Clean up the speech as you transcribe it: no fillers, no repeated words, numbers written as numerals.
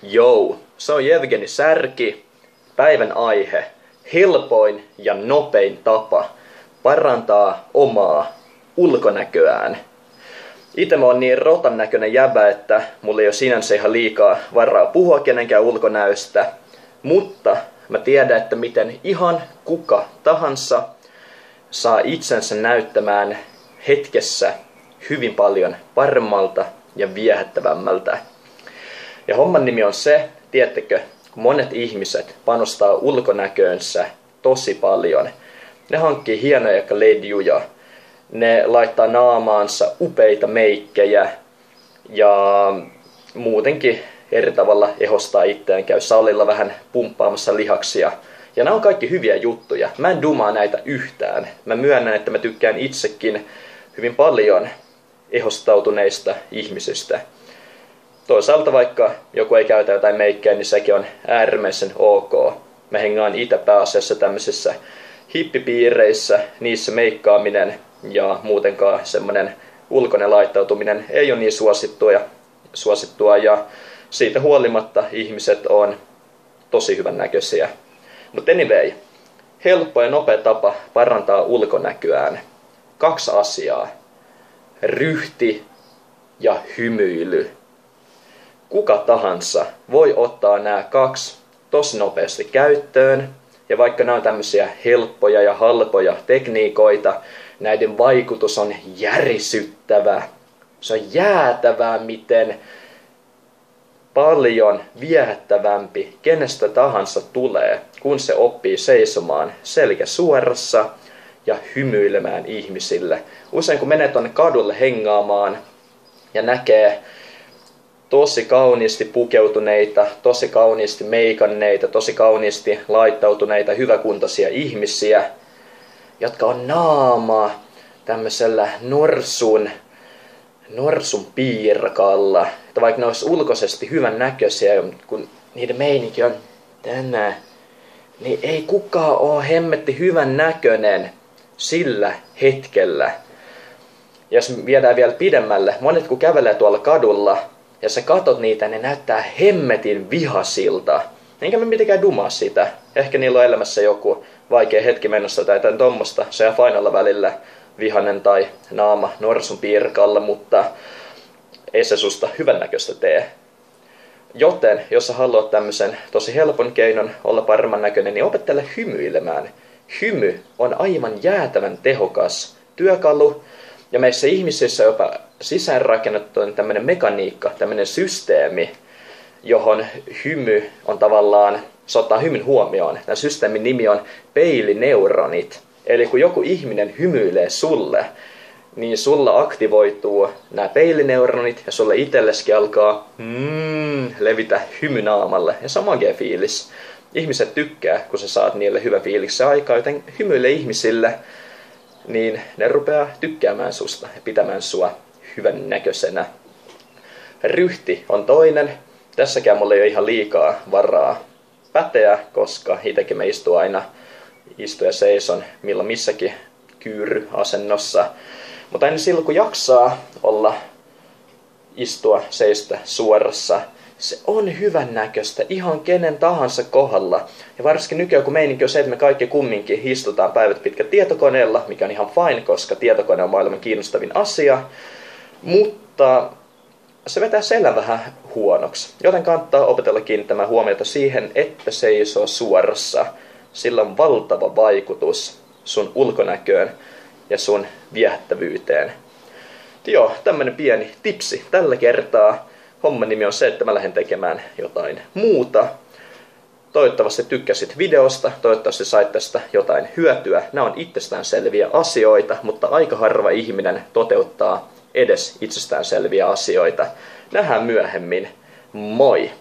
Jou, se on Jevgeni Särki. Päivän aihe. Helpoin ja nopein tapa parantaa omaa ulkonäköään. Itse mä oon niin rotan näköinen jäbä, että mulla ei ole sinänsä ihan liikaa varaa puhua kenenkään ulkonäöstä. Mutta mä tiedän, että miten ihan kuka tahansa saa itsensä näyttämään hetkessä hyvin paljon paremmalta ja viehättävämmältä. Ja homman nimi on se, tiedättekö, kun monet ihmiset panostaa ulkonäköönsä tosi paljon. Ne hankkii hienoja ledjuja, ne laittaa naamaansa upeita meikkejä ja muutenkin eri tavalla ehostaa itseään, käy salilla vähän pumppaamassa lihaksia. Ja nämä on kaikki hyviä juttuja. Mä en dumaa näitä yhtään. Mä myönnän, että mä tykkään itsekin hyvin paljon ehostautuneista ihmisistä. Toisaalta vaikka joku ei käytä jotain meikkejä, niin sekin on äärimmäisen ok. Mä hengaan itse pääasiassa tämmöisissä hippipiireissä, niissä meikkaaminen ja muutenkaan semmonen ulkoinen laittautuminen ei ole niin suosittua ja siitä huolimatta ihmiset on tosi hyvän näköisiä. Mutta anyway, helppo ja nopea tapa parantaa ulkonäköään. 2 asiaa. Ryhti ja hymyily. Kuka tahansa voi ottaa nämä 2 tosi nopeasti käyttöön. Ja vaikka nämä on tämmöisiä helppoja ja halpoja tekniikoita, näiden vaikutus on järisyttävä. Se on jäätävää, miten paljon viehättävämpi kenestä tahansa tulee, kun se oppii seisomaan selkä suorassa ja hymyilemään ihmisille. Usein kun menee tuonne kadulle hengaamaan ja näkee tosi kauniisti pukeutuneita, tosi kauniisti meikanneita, tosi kauniisti laittautuneita, hyväkuntoisia ihmisiä, jotka on naamaa tämmöisellä norsun piirakalla. Että vaikka ne olisi ulkoisesti hyvän näköisiä, kun niiden meininki on tänään, niin ei kukaan ole hemmetti hyvän näköinen sillä hetkellä. Ja jos viedään vielä pidemmälle, monet kun kävelee tuolla kadulla, ja sä katot niitä, ne näyttää hemmetin vihasilta. Enkä mä mitenkään dumaa sitä. Ehkä niillä on elämässä joku vaikea hetki menossa tai jotain tommosta. Se on fainalla välillä vihanen tai naama norsun piirkalla, mutta ei se susta hyvännäköistä tee. Joten, jos sä haluat tämmöisen tosi helpon keinon olla paremman näköinen, niin opettele hymyilemään. Hymy on aivan jäätävän tehokas työkalu, ja meissä ihmisissä jopa sisäänrakennettu on tämmöinen mekaniikka, tämmöinen systeemi, johon hymy on tavallaan, se ottaa hymyn huomioon. Tämän systeemin nimi on peilineuronit. Eli kun joku ihminen hymyilee sulle, niin sulla aktivoituu nämä peilineuronit ja sulle itselleskin alkaa levitä hymy naamalle. Ja se on magia fiilis. Ihmiset tykkää, kun sä saat niille hyvän fiiliksen aikaa, joten hymyile ihmisille, niin ne rupeaa tykkäämään susta ja pitämään sua hyvän näköisenä. Ryhti on toinen. Tässäkään mulla ei ole ihan liikaa varaa päteä, koska itsekin mä istun ja seison milloin missäkin kyyryasennossa. Mutta aina silloin kun jaksaa olla istua, seistä suorassa, se on hyvän näköistä ihan kenen tahansa kohdalla. Ja varsinkin nykyään kun meininki on se, että me kaikki kumminkin istutaan päivät pitkät tietokoneella, mikä on ihan fine, koska tietokone on maailman kiinnostavin asia. Mutta se vetää selän vähän huonoksi. Joten kannattaa opetella kiinnittämään huomiota siihen, että seisoo suorassa. Sillä on valtava vaikutus sun ulkonäköön ja sun viehättävyyteen. Joo, tämmönen pieni tipsi tällä kertaa. Homman nimi on se, että mä lähden tekemään jotain muuta. Toivottavasti tykkäsit videosta, toivottavasti sait tästä jotain hyötyä. Nämä on itsestäänselviä asioita, mutta aika harva ihminen toteuttaa edes itsestäänselviä asioita. Nähdään myöhemmin. Moi!